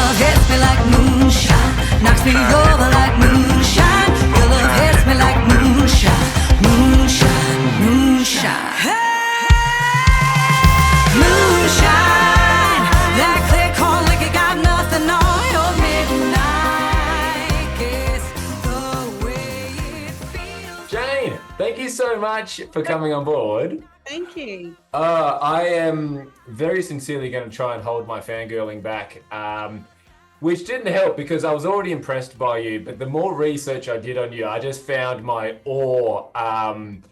love hits me like moonshine, knocks me over like moonshine. Your love hits me like moonshine, moonshine, moonshine. Hey, moonshine, that clear corn lick, you got nothing on your midnight kiss. The way it feels. Jayne, thank you so much for coming on board. Thank you. I am very sincerely going to try and hold my fangirling back, which didn't help because I was already impressed by you. But the more research I did on you, I just found my awe kind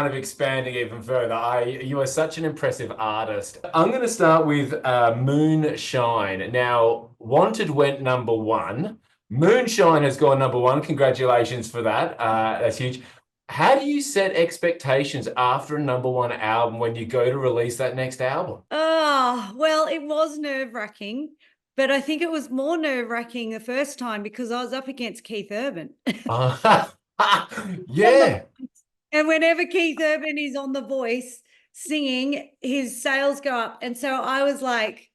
of expanding even further. You are such an impressive artist. I'm going to start with Moonshine. Now, Wanted went #1. Moonshine has gone #1. Congratulations for that. That's huge. How do you set expectations after a #1 album when you go to release that next album? Oh, well, it was nerve-wracking, but I think it was more nerve-wracking the first time because I was up against Keith Urban. Yeah. And whenever Keith Urban is on The Voice singing, his sales go up. And so I was like,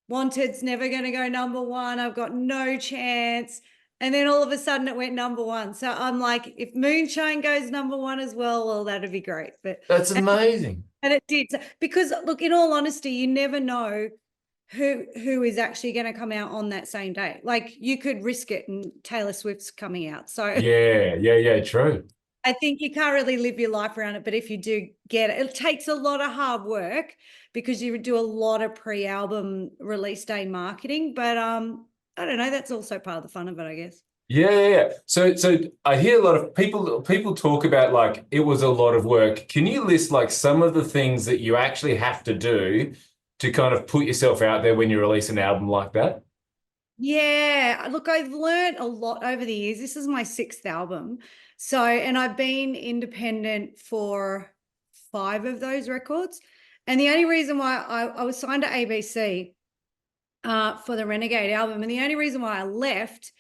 Wanted's never going to go #1. I've got no chance. And then all of a sudden it went #1. So I'm like, if Moonshine goes #1 as well, that'd be great. But That's amazing. And it did. Because look, in all honesty, you never know who is actually going to come out on that same day. Like you could risk it and Taylor Swift's coming out. So Yeah, true. I think you can't really live your life around it. But if you do get it, it takes a lot of hard work because you do a lot of pre-album release day marketing. But I don't know. That's also part of the fun of it, I guess. Yeah. So I hear a lot of people talk about like it was a lot of work. Can you list like some of the things that you actually have to do to kind of put yourself out there when you release an album like that? Yeah. Look, I've learned a lot over the years. This is my 6th album. So, and I've been independent for 5 of those records. And the only reason why I was signed to ABC for the Renegade album. And the only reason why I left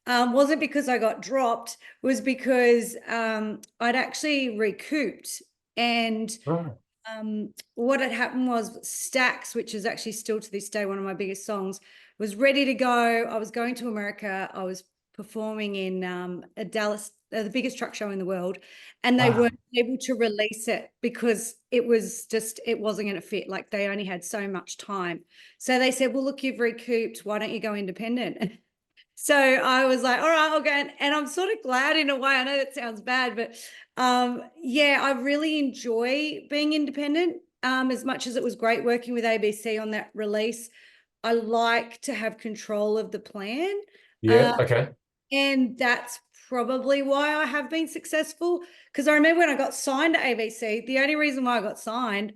wasn't because I got dropped, was because I'd actually recouped. And what had happened was Stacks, which is actually still to this day one of my biggest songs, was ready to go. I was going to America. I was performing in Dallas, the biggest truck show in the world, and they weren't able to release it because it wasn't going to fit. Like they only had so much time. So they said, well, look, you've recouped. Why don't you go independent? So I was like, all right, I'll go. And I'm sort of glad in a way. I know that sounds bad, but yeah, I really enjoy being independent as much as it was great working with ABC on that release. I like to have control of the plan. Yeah, okay. And that's probably why I have been successful. Because I remember when I got signed to ABC, the only reason why I got signed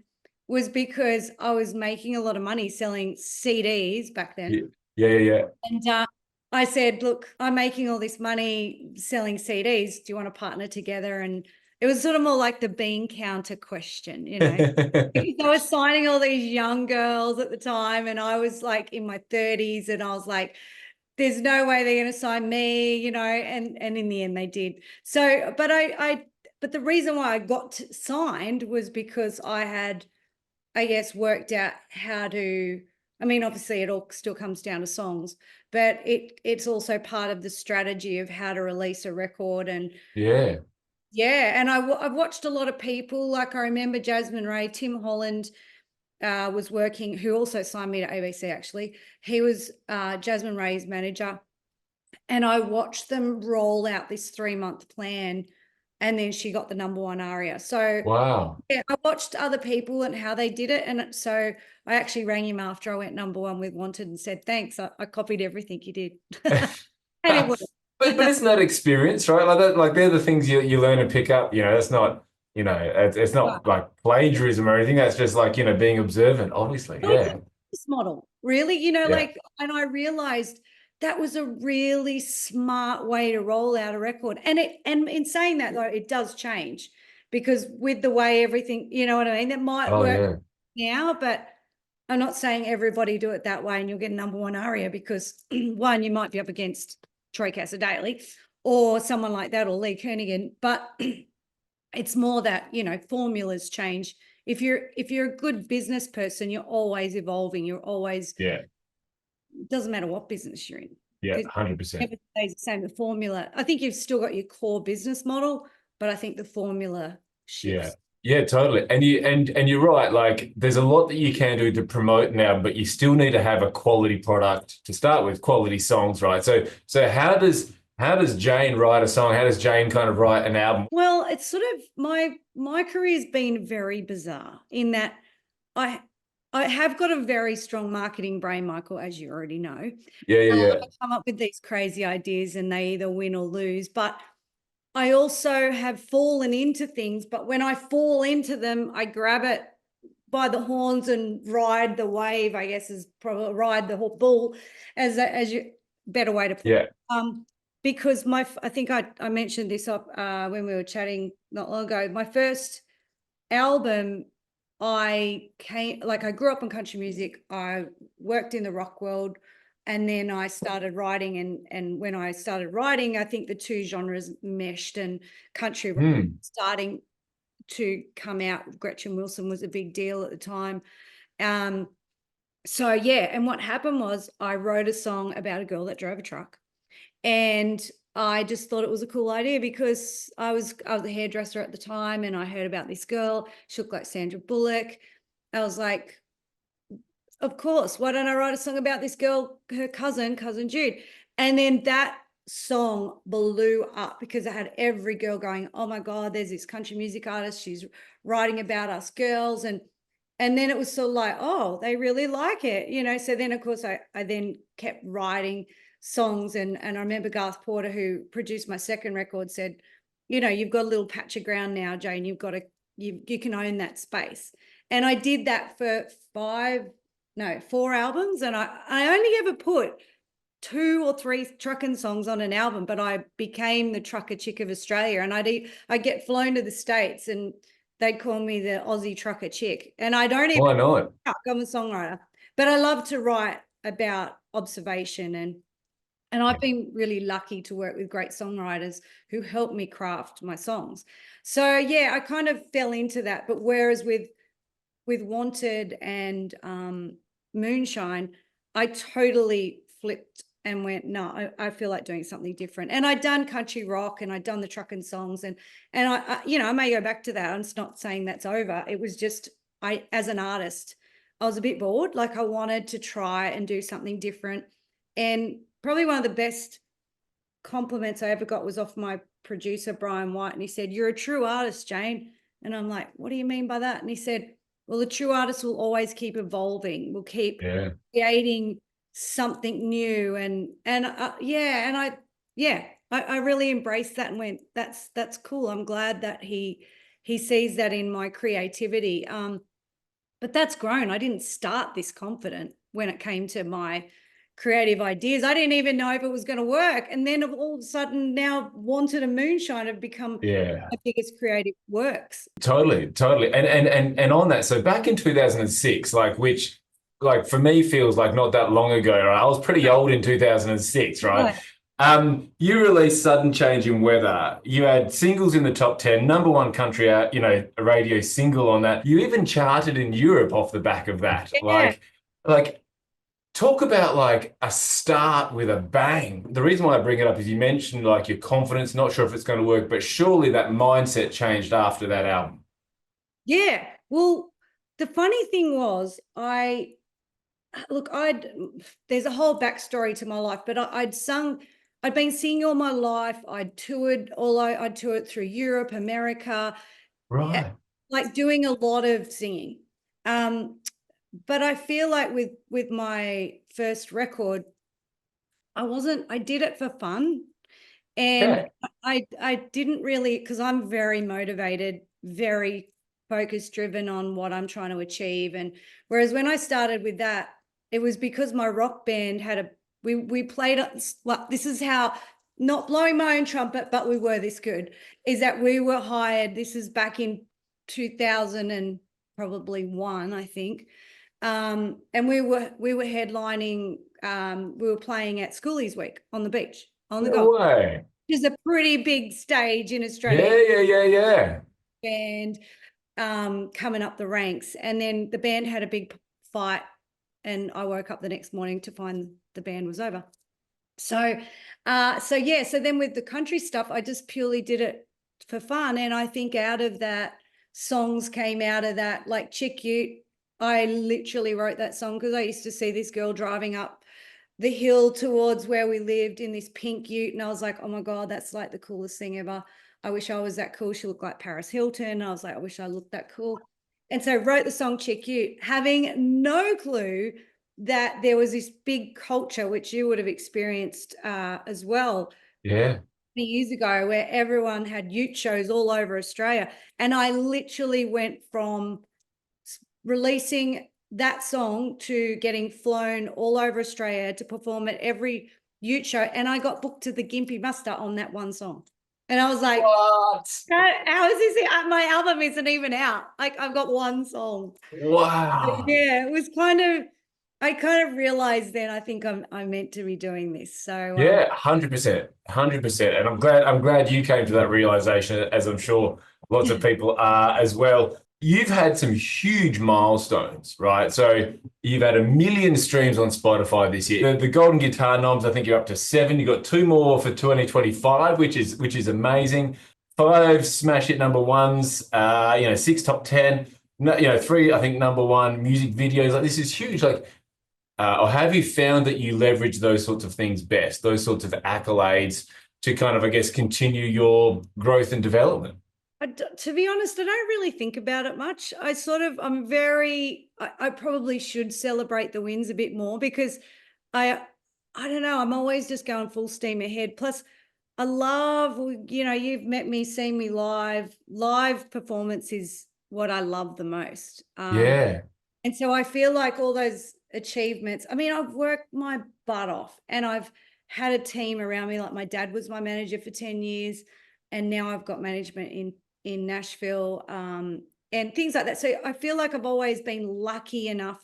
was because I was making a lot of money selling CDs back then. Yeah. And I said, look, I'm making all this money selling CDs. Do you want to partner together? And it was sort of more like the bean counter question, you know. Because I was signing all these young girls at the time, and I was like in my 30s, and I was like, there's no way they're going to sign me, you know, and in the end they did. So, but the reason why I got signed was because I had, I guess, worked out how to, I mean, obviously it all still comes down to songs, but it's also part of the strategy of how to release a record. And Yeah. And I've watched a lot of people, like I remember Jasmine Ray, Tim Holland, was working, who also signed me to ABC actually. He was Jasmine Ray's manager. And I watched them roll out this 3-month plan, and then she got the #1 aria. So Wow. yeah, I watched other people and how they did it. And so I actually rang him after I went #1 with Wanted and said, thanks, I copied everything you did. And it was. But isn't that experience, right? Like that, like they're the things you learn and pick up. You know, that's not, you know, it's not like plagiarism or anything. That's just like, you know, being observant, obviously. Yeah. This model, really, you know, like, and I realized that was a really smart way to roll out a record. And in saying that though, it does change because with the way everything, you know what I mean? That might work now, but I'm not saying everybody do it that way and you'll get a #1 aria because one, you might be up against Troy Cassar-Daley or someone like that, or Lee Kernaghan, but it's more that, you know, formulas change. If you're a good business person, you're always evolving. You're always doesn't matter what business you're in. Yeah, It 100%. never stays the same. The formula, I think you've still got your core business model, but I think the formula shifts. Yeah. Yeah, totally. And you're right, like there's a lot that you can do to promote now, but you still need to have a quality product to start with, quality songs, right? So how does Jayne write a song? How does Jayne kind of write an album? Well, it's sort of my career's been very bizarre in that I have got a very strong marketing brain, Michael, as you already know. Yeah. I come up with these crazy ideas and they either win or lose, but I also have fallen into things, but when I fall into them, I grab it by the horns and ride the wave, I guess is probably ride the bull as you better way to put it. Because I think I mentioned this up when we were chatting not long ago. My first album, I grew up in country music. I worked in the rock world. And then I started writing, and when I started writing, I think the two genres meshed, and country rock starting to come out. Gretchen Wilson was a big deal at the time. So yeah, and what happened was I wrote a song about a girl that drove a truck, and I just thought it was a cool idea because I was a hairdresser at the time, and I heard about this girl. She looked like Sandra Bullock. I was like, of course, why don't I write a song about this girl, her cousin Jude? And then that song blew up because it had every girl going, oh my God, there's this country music artist. She's writing about us girls. And then it was sort of like, oh, they really like it, you know? So then, of course, I then kept writing songs. And I remember Garth Porter, who produced my second record, said, you know, you've got a little patch of ground now, Jayne, you can own that space. And I did that for 4 albums, and I only ever put 2 or 3 trucking songs on an album, but I became the trucker chick of Australia, and I'd get flown to the States and they'd call me the Aussie trucker chick. And I don't even Why not? I'm a songwriter, but I love to write about observation, and I've been really lucky to work with great songwriters who helped me craft my songs. So yeah, I kind of fell into that. But whereas with Wanted and Moonshine, I totally flipped and went, no, I feel like doing something different. And I'd done country rock and I'd done the trucking songs, and I you know, I may go back to that. I'm not saying that's over. It was just, as an artist, I was a bit bored. Like I wanted to try and do something different. And probably one of the best compliments I ever got was off my producer, Brian White. And he said, you're a true artist, Jayne. And I'm like, what do you mean by that? And he said, well, the true artist will always keep evolving. We'll keep creating something new. I really embraced that and went, that's cool. I'm glad that he sees that in my creativity. But that's grown. I didn't start this confident when it came to my creative ideas. I didn't even know if it was going to work. And then all of a sudden now Wanted and Moonshine have become my biggest creative works. Totally. And on that, so back in 2006, which for me feels like not that long ago, right? I was pretty old in 2006, right? You released Sudden Change in Weather. You had singles in the top 10, #1 country out, a radio single on that. You even charted in Europe off the back of that. Talk about a start with a bang. The reason why I bring it up is you mentioned your confidence, not sure if it's going to work, but surely that mindset changed after that album. Yeah. Well, the funny thing was there's a whole backstory to my life, but I'd been singing all my life. I'd toured through Europe, America. Right. Doing a lot of singing. But I feel like with my first record, I did it for fun. And I didn't really, because I'm very motivated, very focus driven on what I'm trying to achieve. And whereas when I started with that, it was because my rock band we played, this is how, not blowing my own trumpet, but we were this good, is that we were hired, this is back in 2000 and probably 1, I think. And we were headlining, we were playing at Schoolies Week on the beach, on the golf. Way. Which is a pretty big stage in Australia. Yeah. Band coming up the ranks. And then the band had a big fight and I woke up the next morning to find the band was over. So then with the country stuff, I just purely did it for fun. And I think out of that, songs came out of that, like Chick Ute. I literally wrote that song because I used to see this girl driving up the hill towards where we lived in this pink ute. And I was like, oh my God, that's like the coolest thing ever. I wish I was that cool. She looked like Paris Hilton. I was like, I wish I looked that cool. And so I wrote the song Chick Ute, having no clue that there was this big culture, which you would have experienced as well. Yeah. Years ago, where everyone had ute shows all over Australia. And I literally went from releasing that song to getting flown all over Australia to perform at every ute show. And I got booked to the Gympie Muster on that one song. And I was like, What? how is this? My album isn't even out. Like, I've got one song. Wow. So, yeah, it was I kind of realized then I think I'm meant to be doing this. So Yeah, 100%, 100%. And I'm glad you came to that realization, as I'm sure lots of people are as well. You've had some huge milestones, right? So you've had 1 million streams on Spotify this year. The Golden Guitar Noms, I think you're up to 7. You got 2 more for 2025, which is amazing. 5 smash hit number ones, 6 top 10, 3 I think number 1 music videos. Like, this is huge. Like, or have you found that you leverage those sorts of things best, those sorts of accolades, to kind of, I guess, continue your growth and development? To be honest, I don't really think about it much. I probably should celebrate the wins a bit more, because I don't know, I'm always just going full steam ahead. Plus, I love, you've met me, seen me live. Live performance is what I love the most. Yeah. And so I feel like all those achievements, I mean, I've worked my butt off and I've had a team around me. Like, my dad was my manager for 10 years, and now I've got management in Nashville, and things like that. So I feel like I've always been lucky enough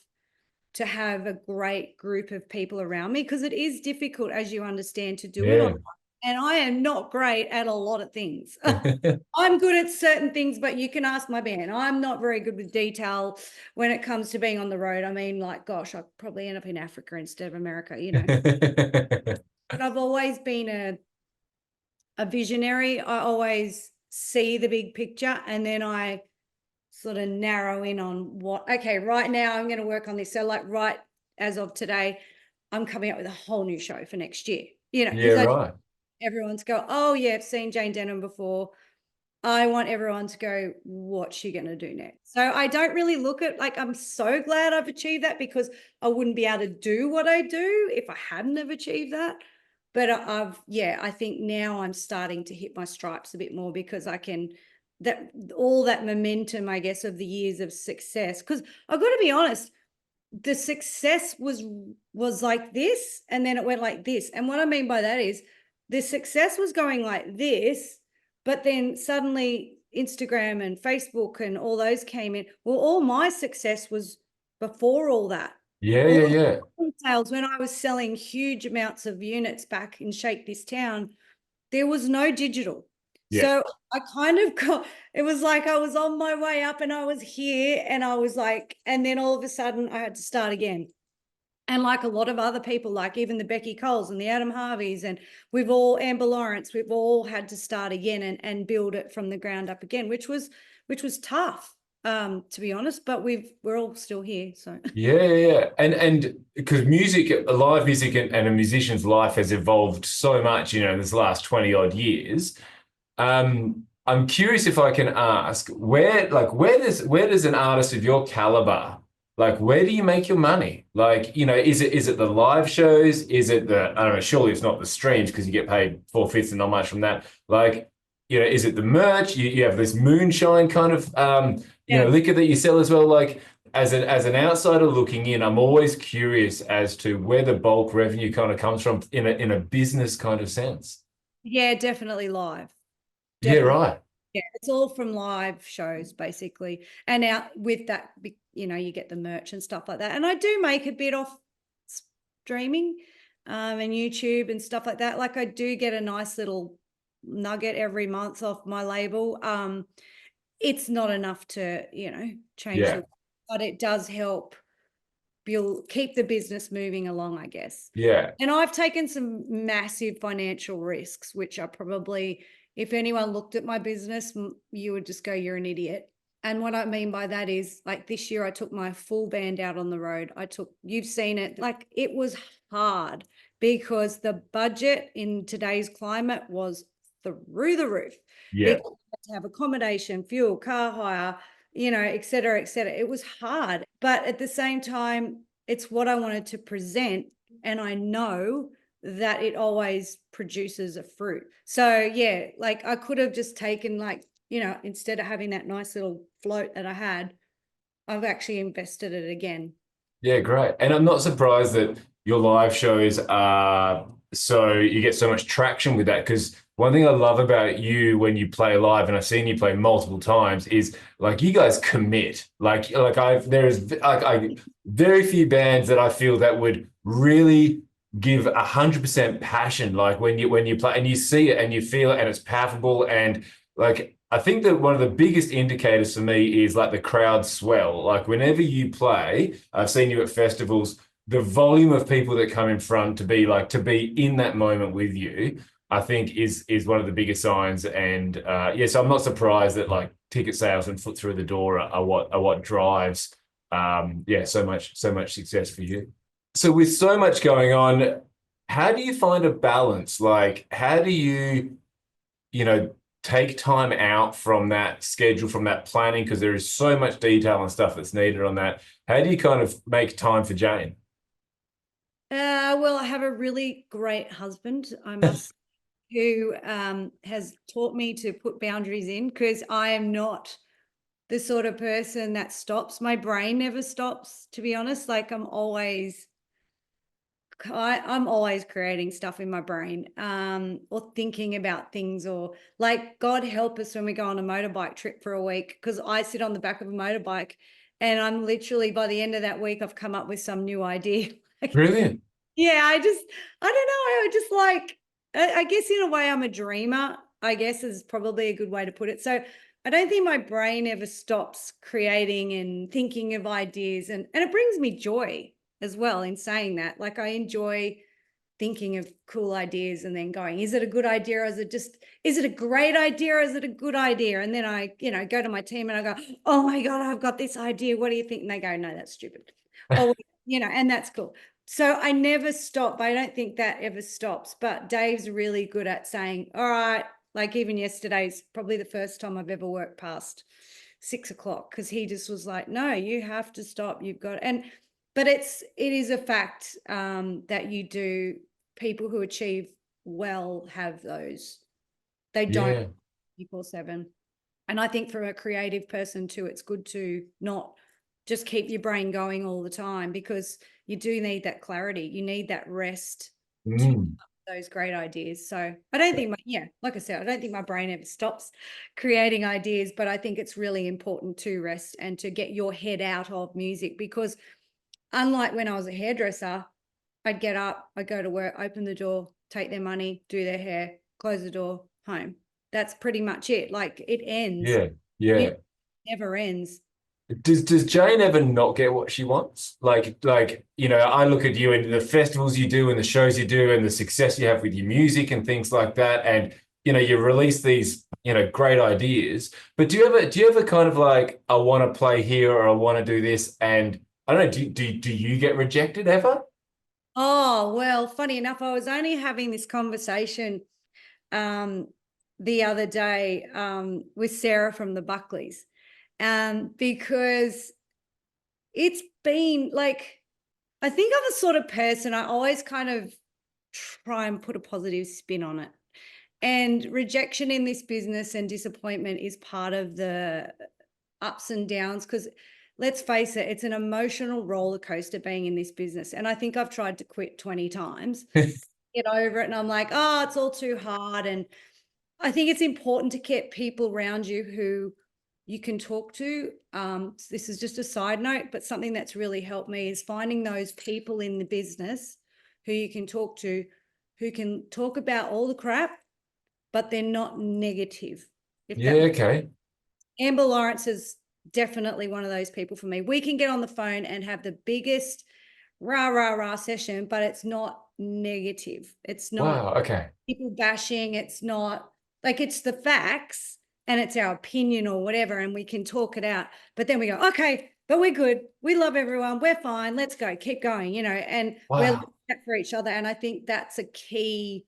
to have a great group of people around me, because it is difficult, as you understand, to do it all. And I am not great at a lot of things. I'm good at certain things, but you can ask my band. I'm not very good with detail when it comes to being on the road. I mean, like, gosh, I'd probably end up in Africa instead of America, But I've always been a visionary. I always see the big picture, and then I sort of narrow in on okay, right now I'm going to work on this. So, like, right as of today, I'm coming up with a whole new show for next year. Yeah, right. Everyone to go, oh yeah, I've seen Jayne Denham before. I want everyone to go, what's she going to do next? So I don't really look at, like, I'm so glad I've achieved that, because I wouldn't be able to do what I do if I hadn't have achieved that. But I think now I'm starting to hit my stripes a bit more, because I can, all that momentum, I guess, of the years of success. Because I've got to be honest, the success was like this, and then it went like this. And what I mean by that is, the success was going like this, but then suddenly Instagram and Facebook and all those came in. Well, all my success was before all that. Yeah. Sales, when I was selling huge amounts of units back in Shake This Town, there was no digital. Yeah. So I kind of it was like I was on my way up and I was here, and I was like, and then all of a sudden I had to start again. And like a lot of other people, like even the Becky Coles and the Adam Harveys, and Amber Lawrence, we've all had to start again and build it from the ground up again, which was tough, to be honest, but we're all still here. So yeah. And because live music and a musician's life has evolved so much, this last 20 odd years. I'm curious if I can ask, where does an artist of your caliber, like, where do you make your money? Like, is it the live shows? Is it I don't know, surely it's not the streams, because you get paid 4/5 and not much from that. Like, is it the merch? You have this moonshine kind of, liquor that you sell as well. Like, as an outsider looking in, I'm always curious as to where the bulk revenue kind of comes from in a business kind of sense. Yeah, definitely live. Definitely. Yeah, right. Yeah, it's all from live shows, basically. And out with that, you get the merch and stuff like that. And I do make a bit off streaming and YouTube and stuff like that. Like, I do get a nice little nugget every month off my label. It's not enough to, change, but it does help you'll keep the business moving along, I guess. Yeah. And I've taken some massive financial risks, which are probably, if anyone looked at my business, you would just go, you're an idiot. And what I mean by that is, like, this year I took my full band out on the road. You've seen it, like, it was hard because the budget in today's climate was through the roof. Yeah. Because you had to have accommodation, fuel, car hire, et cetera, et cetera. It was hard. But at the same time, it's what I wanted to present. And I know that it always produces a fruit. So yeah, like, I could have just taken, like, instead of having that nice little float that I had, I've actually invested it again. Yeah, great. And I'm not surprised that your live shows are so you get so much traction with that, because one thing I love about you when you play live, and I've seen you play multiple times, is like you guys commit. There's very few bands that I feel that would really give 100% passion, like when you play and you see it and you feel it and it's palpable. And like, I think that one of the biggest indicators for me is like the crowd swell. Like whenever you play, I've seen you at festivals, the volume of people that come in front to be in that moment with you, I think is one of the biggest signs. And so I'm not surprised that like ticket sales and foot through the door are what drives so much success for you. So with so much going on, how do you find a balance? Like, how do you take time out from that schedule, from that planning, because there is so much detail and stuff that's needed on that? How do you kind of make time for Jayne? Well, I have a really great husband, I must, who has taught me to put boundaries in, because I am not the sort of person that stops. My brain never stops, to be honest. Like, I'm always creating stuff in my brain, or thinking about things, or like, God help us when we go on a motorbike trip for a week, because I sit on the back of a motorbike and I'm literally, by the end of that week, I've come up with some new idea. Brilliant. Yeah, I don't know. I just like, I guess in a way I'm a dreamer, I guess is probably a good way to put it. So I don't think my brain ever stops creating and thinking of ideas, and it brings me joy as well in saying that. Like, I enjoy thinking of cool ideas and then going, is it a good idea, or is it a great idea, or is it a good idea? And then I, go to my team and I go, oh my God, I've got this idea. What do you think? And they go, no, that's stupid. Or, and that's cool. So I never stop, but I don't think that ever stops. But Dave's really good at saying, all right, like even yesterday's probably the first time I've ever worked past 6 o'clock, because he just was like, no, you have to stop. You've got, but it is a fact that people who achieve well have those. They don't 24/7. And I think for a creative person too, it's good to not just keep your brain going all the time, because you do need that clarity. You need that rest to come up with those great ideas. So I don't think like I said, I don't think my brain ever stops creating ideas, but I think it's really important to rest and to get your head out of music, because unlike when I was a hairdresser, I'd get up, I'd go to work, open the door, take their money, do their hair, close the door, home. That's pretty much it. Like, it ends. Yeah. It never ends. Does Jayne ever not get what she wants? Like, I look at you and the festivals you do and the shows you do and the success you have with your music and things like that. And, you release these, great ideas, but do you ever kind of like, I want to play here, or I want to do this? And I don't know, do you get rejected ever? Oh, well, funny enough, I was only having this conversation the other day with Sarah from the Buckleys, because it's been like, I think I'm the sort of person, I always kind of try and put a positive spin on it. And rejection in this business and disappointment is part of the ups and downs, because let's face it, it's an emotional roller coaster being in this business. And I think I've tried to quit 20 times, get over it. And I'm like, oh, it's all too hard. And I think it's important to get people around you who you can talk to. This is just a side note, but something that's really helped me is finding those people in the business who you can talk to, who can talk about all the crap, but they're not negative. Okay. Amber Lawrence is definitely one of those people for me. We can get on the phone and have the biggest rah session, but it's not negative. It's not Wow. Okay. people bashing. It's not like, it's the facts and it's our opinion or whatever, and we can talk it out. But then we go, okay, but we're good. We love everyone. We're fine. Let's go. Keep going, you know, and we're Wow. looking for each other. And I think that's a key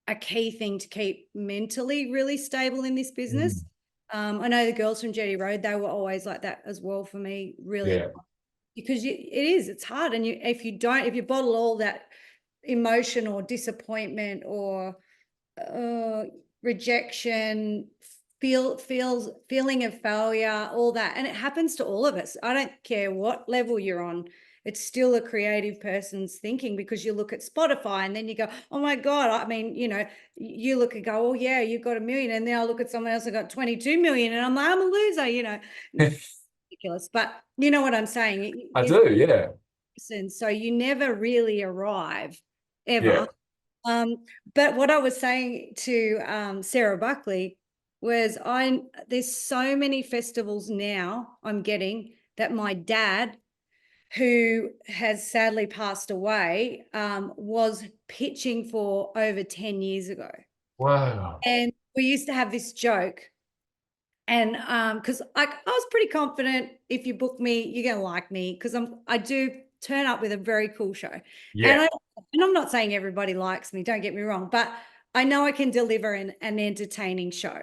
thing to keep mentally really stable in this business. I know the girls from Jetty Road, they were always like that as well for me, really. Yeah. Because it's hard. And if you bottle all that emotion or disappointment or rejection, feeling of failure, all that, and it happens to all of us. I don't care what level you're on. It's still a creative person's thinking, because you look at Spotify and then you go, oh my God. I mean, you know, you look and go, oh yeah, you've got 1 million. And then I look at someone else that got 22 million and I'm like, I'm a loser, you know. Ridiculous. But you know what I'm saying? I do. Yeah. So you never really arrive ever. Yeah. But what I was saying to Sarah Buckley was, there's so many festivals now I'm getting that my dad, who has sadly passed away, was pitching for over 10 years ago. Wow. And we used to have this joke. And because I was pretty confident, if you book me, you're going to like me, because I do turn up with a very cool show. Yeah. And I'm not saying everybody likes me, don't get me wrong, but I know I can deliver an entertaining show.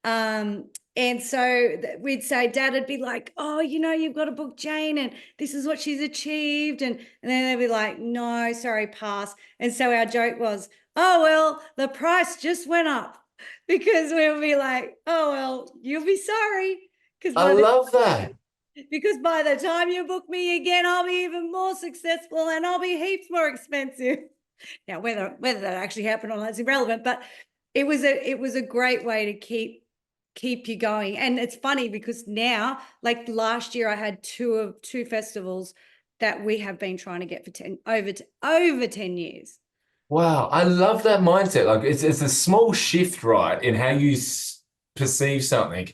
And so we'd say, Dad would be like, oh, you know, you've got to book Jayne and this is what she's achieved. And then they'd be like, no, sorry, pass. And so our joke was, oh, well, the price just went up, because we'll be like, oh, well, you'll be sorry. I love that. Because by the time you book me again, I'll be even more successful and I'll be heaps more expensive. Now, whether that actually happened or not is irrelevant, but it was a great way to keep you going. And it's funny because now, like last year, I had two festivals that we have been trying to get for over 10 years. Wow, I love that mindset. Like it's a small shift, right, in how you perceive something.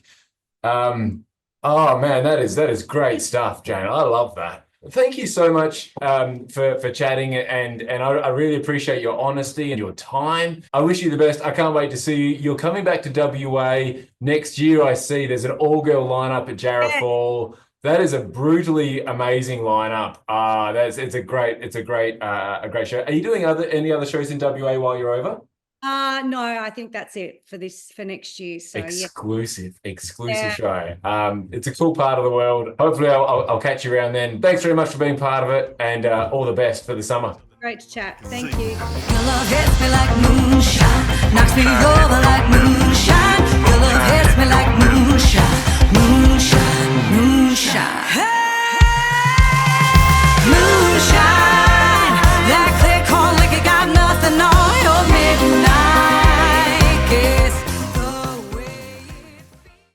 Oh man, that is great stuff, Jayne. I love that. Thank you so much for chatting, and I really appreciate your honesty and your time. I wish you the best. I can't wait to see you. You're coming back to WA next year. I see there's an all-girl lineup at Jarrah Fall. That is a brutally amazing lineup. It's a great show. Are you doing any other shows in WA while you're over? No, I think that's it for next year. So exclusive show. It's a cool part of the world. Hopefully I'll catch you around then. Thanks very much for being part of it, and all the best for the summer. Great to chat. Thank you. Your love hits me like moonshine, knocks me over like moonshine.